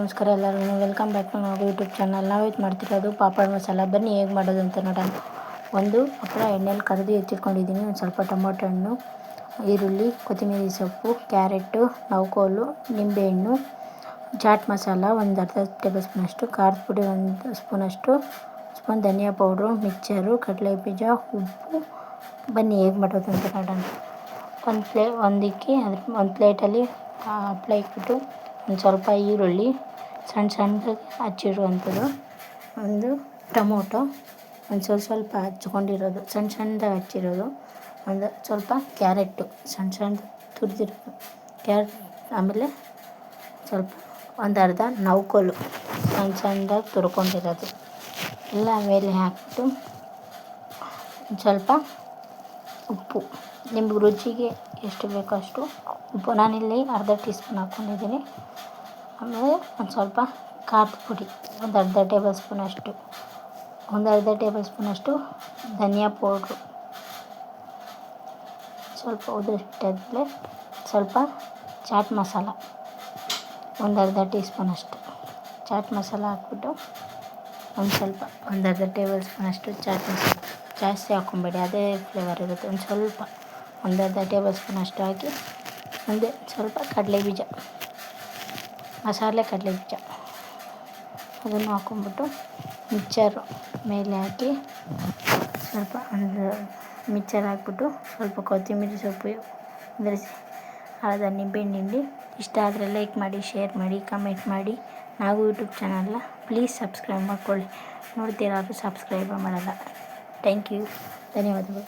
ನಮಸ್ಕಾರ ಎಲ್ಲರಿಗೂ welcome back to ನಾವು ಯೂಟ್ಯೂಬ್ ಚಾನಲ್. ನಾವಿದು ಮಾಡ್ತಿರೋದು ಪಾಪಡ್ ಮಸಾಲ. ಬನ್ನಿ ಹೇಗೆ ಮಾಡೋದು ಅಂತ ನೋಡೋಣ. ಒಂದು ಹಪ್ಪಳ ಎಣ್ಣೆಲಿ ಕರೆದು ಎತ್ತಿಟ್ಕೊಂಡಿದ್ದೀನಿ. ಒಂದು ಸ್ವಲ್ಪ ಟೊಮೊಟೊ ಹಣ್ಣು, ಈರುಳ್ಳಿ, ಕೊತ್ತಂಬರಿ ಸೊಪ್ಪು, ಕ್ಯಾರೆಟು, ನವಕೋಲು, ನಿಂಬೆಹಣ್ಣು, ಚಾಟ್ ಮಸಾಲ ಒಂದು ಅರ್ಧ ಟೇಬಲ್ ಸ್ಪೂನಷ್ಟು, ಖಾರದ ಪುಡಿ ಒಂದು ಸ್ಪೂನಷ್ಟು, ಧನಿಯಾ ಪೌಡ್ರು, ಮಿಕ್ಚರು, ಕಡಲೆ ಬೀಜ, ಉಪ್ಪು. ಬನ್ನಿ ಹೇಗೆ ಮಾಡೋದು ಅಂತ ನೋಡೋಣ. ಒಂದು ಪ್ಲೇಟಲ್ಲಿ ಹಪ್ಪಳ ಇಟ್ಬಿಟ್ಟು ಒಂದು ಸ್ವಲ್ಪ ಈರುಳ್ಳಿ ಸಣ್ಣದಾಗಿ ಹಚ್ಚಿರುವಂಥದ್ದು, ಒಂದು ಟೊಮೊಟೊ ಒಂದು ಸ್ವಲ್ಪ ಹಚ್ಕೊಂಡಿರೋದು ಸಣ್ಣದಾಗಿ ಹಚ್ಚಿರೋದು, ಒಂದು ಸ್ವಲ್ಪ ಕ್ಯಾರೆಟು ಸಣ್ಣ ತುರಿದಿರೋದು ಕ್ಯಾರೆಟ್, ಆಮೇಲೆ ಸ್ವಲ್ಪ ಒಂದು ಅರ್ಧ ನವಕೋಲು ಸಣ್ಣದಾಗಿ ತುರ್ಕೊಂಡಿರೋದು ಎಲ್ಲ ಮೇಲೆ ಹಾಕ್ಬಿಟ್ಟು ಸ್ವಲ್ಪ ಉಪ್ಪು, ನಿಮ್ಗೆ ರುಚಿಗೆ ಎಷ್ಟು ಬೇಕೋ ಅಷ್ಟು ಉಪ್ಪು. ನಾನಿಲ್ಲಿ ಅರ್ಧ ಟೀ ಸ್ಪೂನ್ ಹಾಕ್ಕೊಂಡಿದ್ದೀನಿ. ಆಮೇಲೆ ಒಂದು ಸ್ವಲ್ಪ ಖಾರದ ಪುಡಿ ಒಂದು ಅರ್ಧ ಟೇಬಲ್ ಸ್ಪೂನಷ್ಟು, ಧನಿಯಾ ಪೌಡ್ರು ಸ್ವಲ್ಪ ಉದುರಿಸಿಟ್ಟಾದ್ಮೇಲೆ ಸ್ವಲ್ಪ ಚಾಟ್ ಮಸಾಲ ಒಂದು ಅರ್ಧ ಟೀ ಸ್ಪೂನಷ್ಟು ಚಾಟ್ ಮಸಾಲ ಹಾಕ್ಬಿಟ್ಟು ಒಂದು ಅರ್ಧ ಟೇಬಲ್ ಸ್ಪೂನಷ್ಟು ಚಾಟ್ ಮಸಾಲ. ಜಾಸ್ತಿ ಹಾಕ್ಕೊಬೇಡಿ, ಅದೇ ಫ್ಲೇವರ್ ಇರುತ್ತೆ. ಒಂದು ಅರ್ಧ ಟೇಬಲ್ ಸ್ಪೂನಷ್ಟು ಹಾಕಿ, ಒಂದು ಸ್ವಲ್ಪ ಮಸಾಲೆ ಕಡಲೆ ಬೀಜ ಅದನ್ನು ಹಾಕ್ಕೊಂಬಿಟ್ಟು ಮಿಕ್ಚರು ಮೇಲೆ ಹಾಕಿ ಮಿಕ್ಚರ್ ಹಾಕ್ಬಿಟ್ಟು ಸ್ವಲ್ಪ ಕೊತ್ತಂಬರಿ ಸೊಪ್ಪು ಉದುರಿಸಿ ಅರ್ಧ ನಿಂಬೆಹಣ್ಣು ಹಿಂಡಿ. ಇಷ್ಟ ಆದರೆ ಲೈಕ್ ಮಾಡಿ, ಶೇರ್ ಮಾಡಿ, ಕಮೆಂಟ್ ಮಾಡಿ. ನಾವು ಯೂಟ್ಯೂಬ್ ಚಾನಲ್ನ ಪ್ಲೀಸ್ ಸಬ್ಸ್ಕ್ರೈಬ್ ಮಾಡ್ಕೊಳ್ಳಿ. ನೋಡ್ತೀರಾ, ಅದು ಸಬ್ಸ್ಕ್ರೈಬ್ ಮಾಡಲ್ಲ. ಥ್ಯಾಂಕ್ ಯು, ಧನ್ಯವಾದಗಳು.